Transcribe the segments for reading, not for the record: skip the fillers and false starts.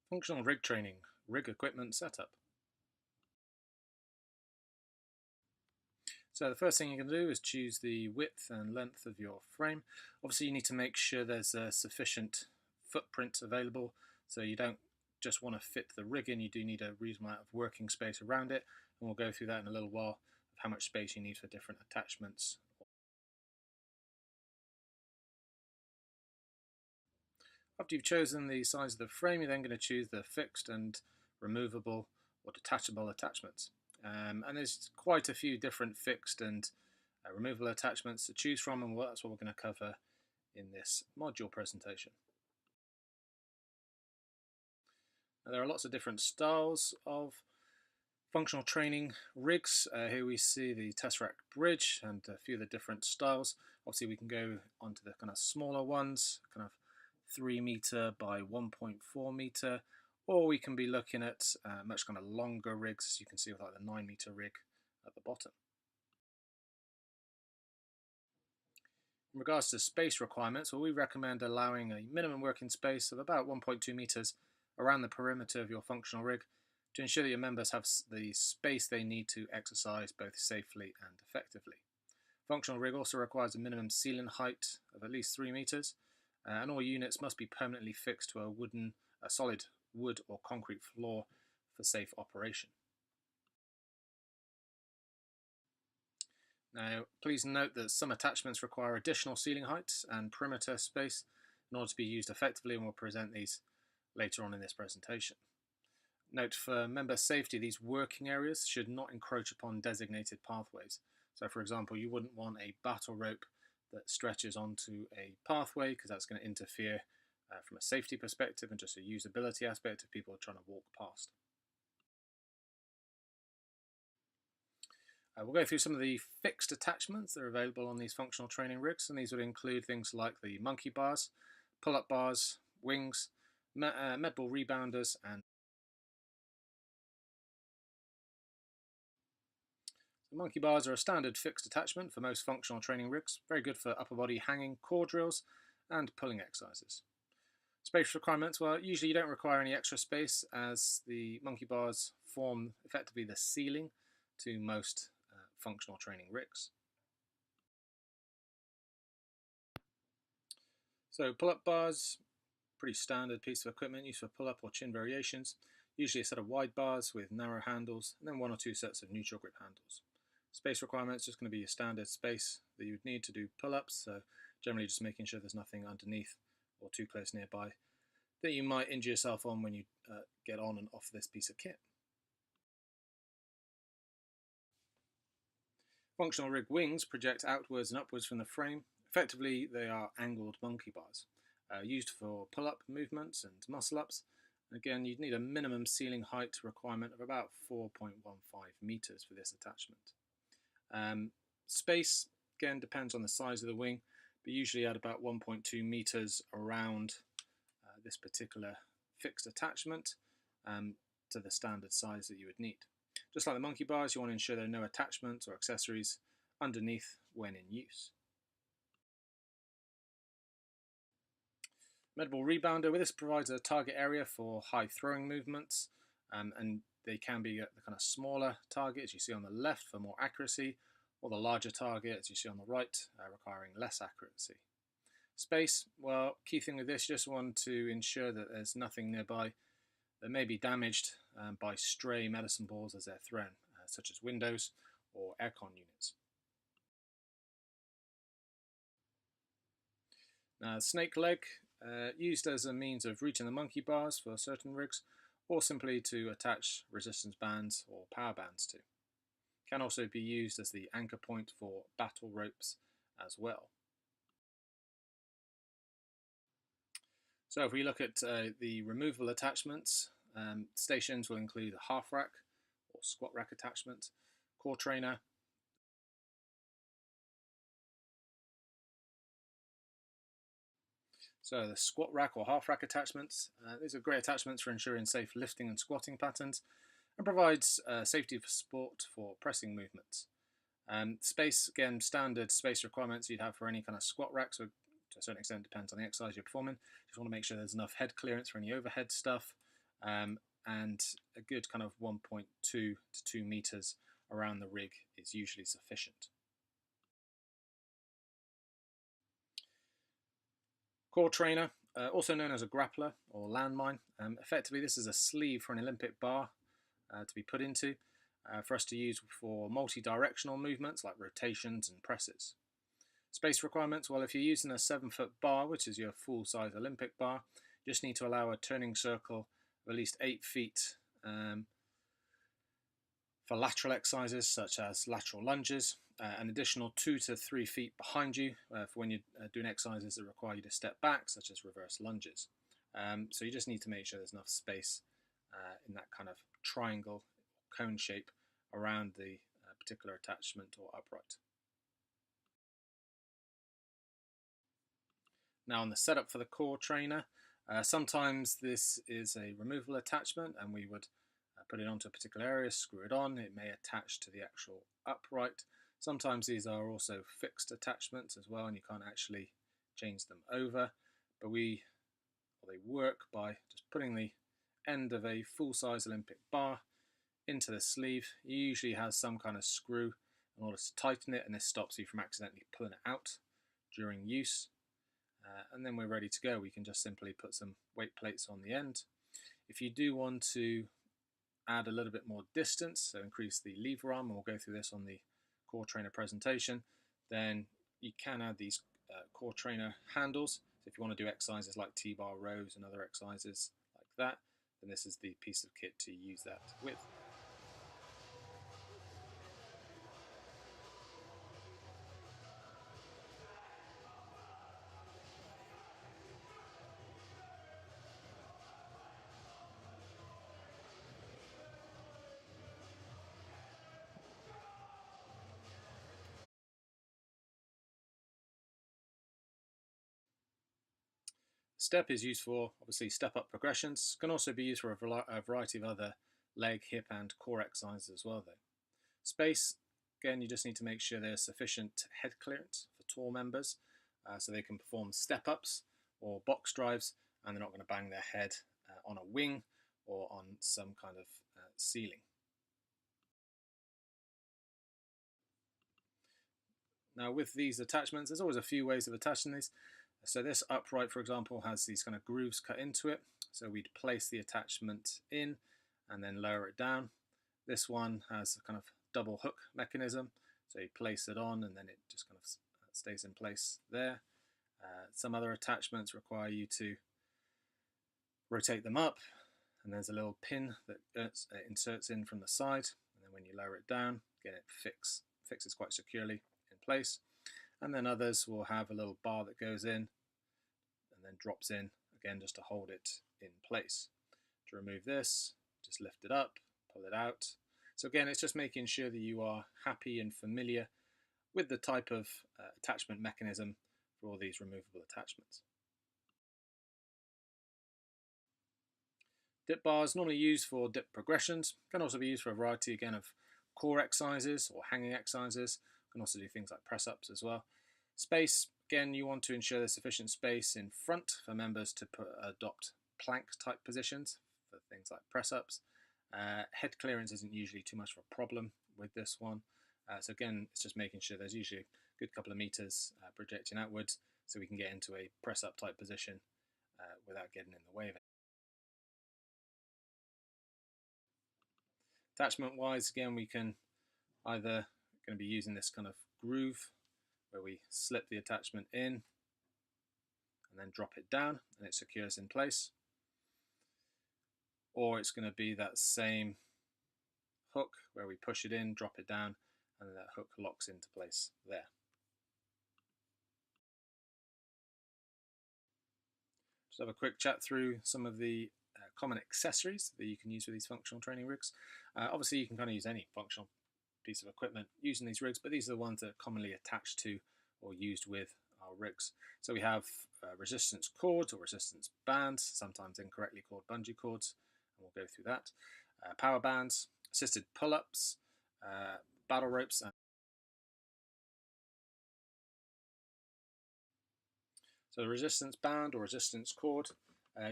Functional rig training, rig equipment setup. So the first thing you can do is choose the width and length of your frame. Obviously you need to make sure there's a sufficient footprint available, so you don't just want to fit the rig in, you do need a reasonable amount of working space around it, and we'll go through that in a little while of how much space you need for different attachments. After you've chosen the size of the frame, you're then going to choose the fixed and removable or detachable attachments. And there's quite a few different fixed and removable attachments to choose from, and that's what we're going to cover in this module presentation. Now, there are lots of different styles of functional training rigs. Here we see the Tesseract Bridge and a few of the different styles. Obviously we can go onto the kind of smaller ones, kind of 3 meter by 1.4 meter, or we can be looking at much kind of longer rigs, as you can see with like the 9 meter rig at the bottom. In regards to space requirements, well, we recommend allowing a minimum working space of about 1.2 meters around the perimeter of your functional rig to ensure that your members have the space they need to exercise both safely and effectively. Functional rig also requires a minimum ceiling height of at least 3 meters, and all units must be permanently fixed to a solid wood or concrete floor for safe operation. Now, please note that some attachments require additional ceiling heights and perimeter space in order to be used effectively, and we'll present these later on in this presentation. Note, for member safety, these working areas should not encroach upon designated pathways. So for example, you wouldn't want a battle rope that stretches onto a pathway, because that's going to interfere from a safety perspective and just a usability aspect of people trying to walk past. We'll go through some of the fixed attachments that are available on these functional training rigs, and these would include things like the monkey bars, pull-up bars, wings, med ball rebounders, and the monkey bars are a standard fixed attachment for most functional training rigs, very good for upper body hanging core drills and pulling exercises. Space requirements, well, usually you don't require any extra space, as the monkey bars form effectively the ceiling to most functional training rigs. So pull-up bars, pretty standard piece of equipment used for pull-up or chin variations. Usually a set of wide bars with narrow handles, and then 1 or 2 sets of neutral grip handles. Space requirements, just going to be your standard space that you would need to do pull-ups, so generally just making sure there's nothing underneath or too close nearby that you might injure yourself on when you get on and off this piece of kit. Functional rig wings project outwards and upwards from the frame. Effectively, they are angled monkey bars, used for pull-up movements and muscle-ups. Again, you'd need a minimum ceiling height requirement of about 4.15 meters for this attachment. Space, again, depends on the size of the wing, but usually at about 1.2 meters around this particular fixed attachment to the standard size that you would need. Just like the monkey bars, you want to ensure there are no attachments or accessories underneath when in use. Med ball rebounder, with this provides a target area for high throwing movements, and they can be the kind of smaller target, as you see on the left, for more accuracy, or the larger target, as you see on the right, requiring less accuracy. Space, well, key thing with this, you just want to ensure that there's nothing nearby that may be damaged by stray medicine balls as they're thrown, such as windows or aircon units. Now, snake leg, used as a means of reaching the monkey bars for certain rigs, or simply to attach resistance bands or power bands to. Can also be used as the anchor point for battle ropes as well. So if we look at the removable attachments, stations will include a half rack or squat rack attachment, core trainer, so the squat rack or half rack attachments, these are great attachments for ensuring safe lifting and squatting patterns, and provides safety for support for pressing movements. Space, again, standard space requirements you'd have for any kind of squat rack, so to a certain extent depends on the exercise you're performing. Just want to make sure there's enough head clearance for any overhead stuff, and a good kind of 1.2 to 2 meters around the rig is usually sufficient. Core trainer, also known as a grappler or landmine. Effectively, this is a sleeve for an Olympic bar to be put into for us to use for multi-directional movements like rotations and presses. Space requirements, well, if you're using a 7-foot bar, which is your full-size Olympic bar, you just need to allow a turning circle of at least 8 feet for lateral exercises such as lateral lunges, an additional 2 to 3 feet behind you for when you're doing exercises that require you to step back, such as reverse lunges. So you just need to make sure there's enough space in that kind of triangle, cone shape around the particular attachment or upright. Now on the setup for the core trainer, sometimes this is a removable attachment and we would put it onto a particular area, screw it on, it may attach to the actual upright. Sometimes these are also fixed attachments as well and you can't actually change them over, but they work by just putting the end of a full-size Olympic bar into the sleeve. It usually has some kind of screw in order to tighten it, and this stops you from accidentally pulling it out during use. And then we're ready to go. We can just simply put some weight plates on the end. If you do want to add a little bit more distance, so increase the lever arm, and we'll go through this on the core trainer presentation, then you can add these core trainer handles. So if you want to do exercises like T-bar rows and other exercises like that, then this is the piece of kit to use that with. Step is used for obviously step-up progressions. Can also be used for a variety of other leg, hip and core exercises as well though. Space, again, you just need to make sure there's sufficient head clearance for tall members so they can perform step-ups or box drives and they're not going to bang their head on a wing or on some kind of ceiling. Now with these attachments, there's always a few ways of attaching these. So this upright, for example, has these kind of grooves cut into it. So we'd place the attachment in and then lower it down. This one has a kind of double hook mechanism. So you place it on and then it just kind of stays in place there. Some other attachments require you to rotate them up. And there's a little pin that inserts in from the side. And then when you lower it down, again, it fixes quite securely in place. And then others will have a little bar that goes in and then drops in again just to hold it in place. To remove this, just lift it up, pull it out. So again, it's just making sure that you are happy and familiar with the type of attachment mechanism for all these removable attachments. Dip bars normally used for dip progressions, can also be used for a variety again of core exercises or hanging exercises. Can also do things like press-ups as well. Space, again, you want to ensure there's sufficient space in front for members to adopt plank type positions for things like press-ups. Head clearance isn't usually too much of a problem with this one. So again, it's just making sure there's usually a good couple of meters projecting outwards so we can get into a press-up type position without getting in the way of it. Attachment wise, again, we can either going to be using this kind of groove where we slip the attachment in and then drop it down and it secures in place, or it's going to be that same hook where we push it in, drop it down, and then that hook locks into place there. Just have a quick chat through some of the common accessories that you can use with these functional training rigs. Obviously you can kind of use any functional piece of equipment using these rigs, but these are the ones that are commonly attached to or used with our rigs. So we have resistance cords or resistance bands, sometimes incorrectly called bungee cords, and we'll go through that. Power bands, assisted pull-ups, battle ropes. So the resistance band or resistance cord,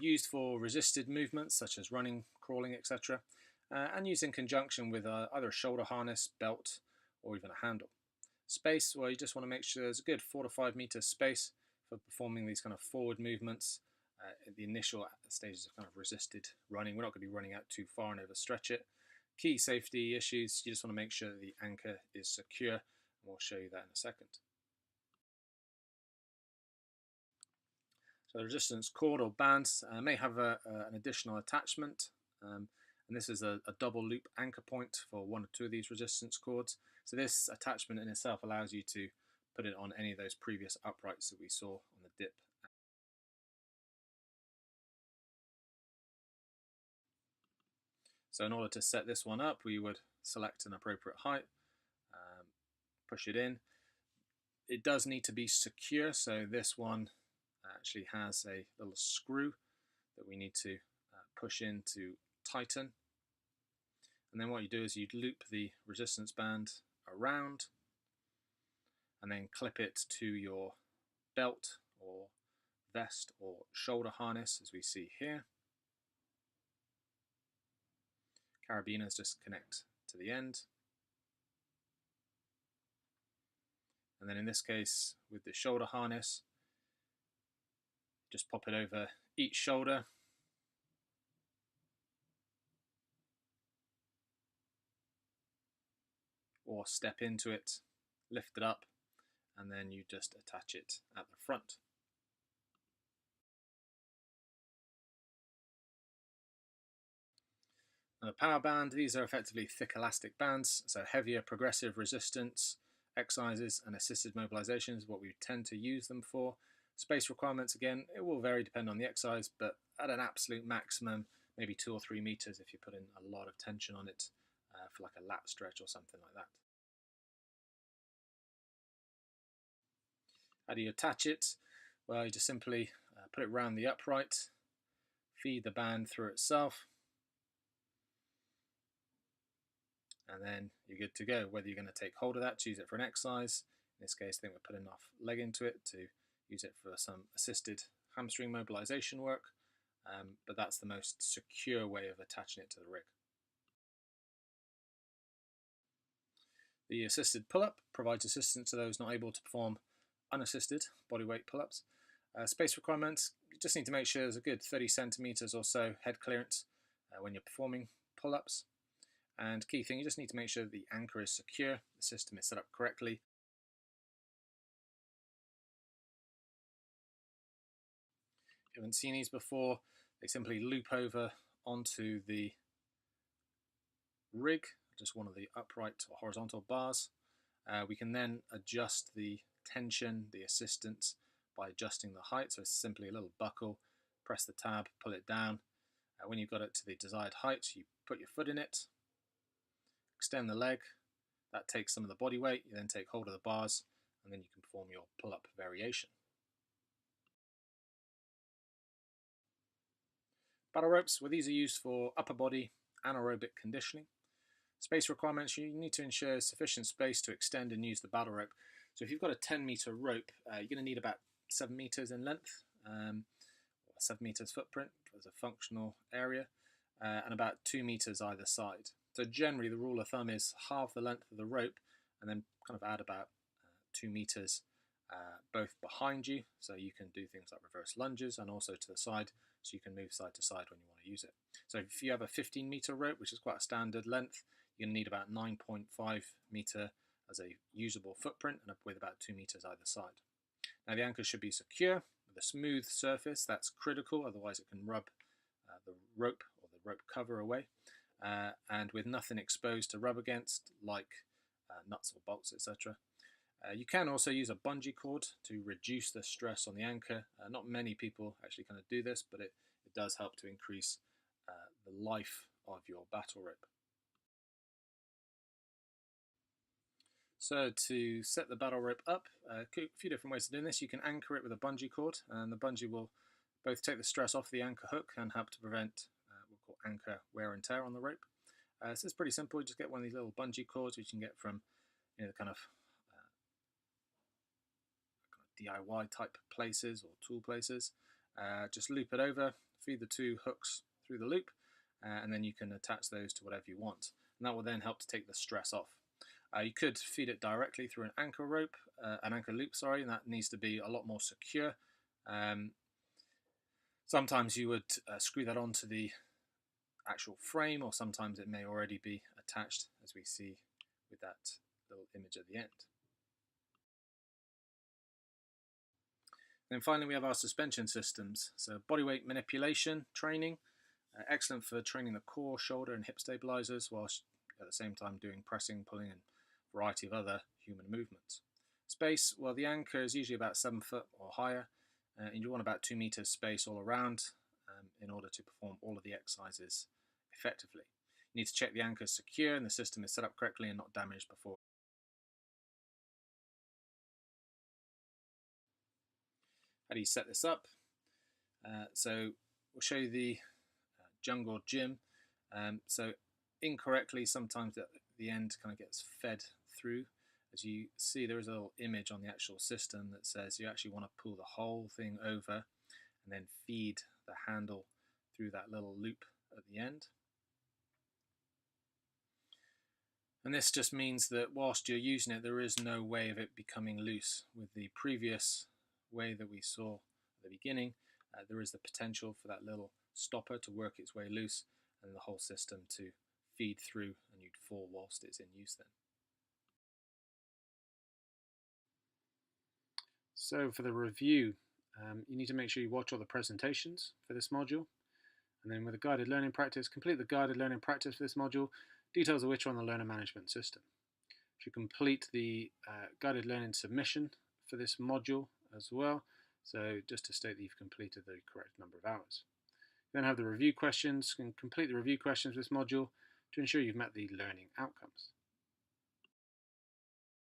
used for resisted movements such as running, crawling, etc., and used in conjunction with either a shoulder harness, belt, or even a handle. Space, well, you just want to make sure there's a good 4 to 5 meter space for performing these kind of forward movements at the initial stages of kind of resisted running. We're not going to be running out too far and overstretch it. Key safety issues, you just want to make sure that the anchor is secure, and we'll show you that in a second. So the resistance cord or bands may have an additional attachment, and this is a double loop anchor point for one or two of these resistance cords. So this attachment in itself allows you to put it on any of those previous uprights that we saw on the dip. So in order to set this one up, we would select an appropriate height, push it in. It does need to be secure, so this one actually has a little screw that we need to push in to tighten. And then what you do is you loop the resistance band around and then clip it to your belt or vest or shoulder harness, as we see here. Carabiners just connect to the end. And then in this case, with the shoulder harness, just pop it over each shoulder. Or step into it, lift it up, and then you just attach it at the front. Now the power band, these are effectively thick elastic bands, so heavier progressive resistance exercises and assisted mobilization is what we tend to use them for. Space requirements, again, it will vary depending on the exercise, but at an absolute maximum, maybe 2 or 3 meters if you put in a lot of tension on it for like a lat stretch or something like that. How do you attach it? Well, you just simply put it around the upright, feed the band through itself, and then you're good to go. Whether you're going to take hold of that to use it for an exercise, in this case I think we're putting enough leg into it to use it for some assisted hamstring mobilization work, but that's the most secure way of attaching it to the rig. The assisted pull-up provides assistance to those not able to perform unassisted bodyweight pull-ups. Space requirements, you just need to make sure there's a good 30 centimeters or so head clearance when you're performing pull-ups. And key thing, you just need to make sure that the anchor is secure, the system is set up correctly. If you haven't seen these before, they simply loop over onto the rig, just one of the upright or horizontal bars. We can then adjust the tension, the assistance, by adjusting the height. So it's simply a little buckle, press the tab, pull it down. When you've got it to the desired height, you put your foot in it, extend the leg, that takes some of the body weight, you then take hold of the bars, and then you can perform your pull-up variation. Battle ropes, well, these are used for upper body anaerobic conditioning. Space requirements, you need to ensure sufficient space to extend and use the battle rope. So if you've got a 10-meter rope, you're going to need about 7 meters in length, 7 meters footprint as a functional area, and about 2 meters either side. So generally the rule of thumb is halve the length of the rope and then kind of add about 2 meters both behind you, so you can do things like reverse lunges, and also to the side, so you can move side to side when you want to use it. So if you have a 15-meter rope, which is quite a standard length, you're going to need about 9.5 meter as a usable footprint, and with about 2 meters either side. Now the anchor should be secure with a smooth surface. That's critical, otherwise it can rub the rope or the rope cover away, and with nothing exposed to rub against, like nuts or bolts, etc. You can also use a bungee cord to reduce the stress on the anchor. Not many people actually kind of do this, but it does help to increase the life of your battle rope. So to set the battle rope up, a few different ways of doing this. You can anchor it with a bungee cord, and the bungee will both take the stress off the anchor hook and help to prevent what we call anchor wear and tear on the rope. So it's pretty simple. You just get one of these little bungee cords, which you can get from the kind of DIY type places or tool places. Just loop it over, feed the two hooks through the loop, and then you can attach those to whatever you want. And that will then help to take the stress off. You could feed it directly through an anchor rope, an anchor loop, sorry, and that needs to be a lot more secure. Sometimes you would screw that onto the actual frame, or sometimes it may already be attached, as we see with that little image at the end. Then finally we have our suspension systems. So bodyweight manipulation training, excellent for training the core, shoulder and hip stabilizers, whilst at the same time doing pressing, pulling and a variety of other human movements. Space, well, the anchor is usually about 7 foot or higher, and you want about 2 meters space all around in order to perform all of the exercises effectively. You need to check the anchor is secure and the system is set up correctly and not damaged before. How do you set this up? So we'll show you the jungle gym. So incorrectly, sometimes at the end kind of gets fed through. As you see, there is a little image on the actual system that says you actually want to pull the whole thing over and then feed the handle through that little loop at the end. And this just means that whilst you're using it, there is no way of it becoming loose. With the previous way that we saw at the beginning, there is the potential for that little stopper to work its way loose and the whole system to feed through, and you'd fall whilst it's in use then. So for the review, you need to make sure you watch all the presentations for this module. And then with a guided learning practice, complete the guided learning practice for this module, details of which are on the learner management system. You should complete the guided learning submission for this module as well. So just to state that you've completed the correct number of hours. You then have the review questions. You can complete the review questions for this module to ensure you've met the learning outcomes.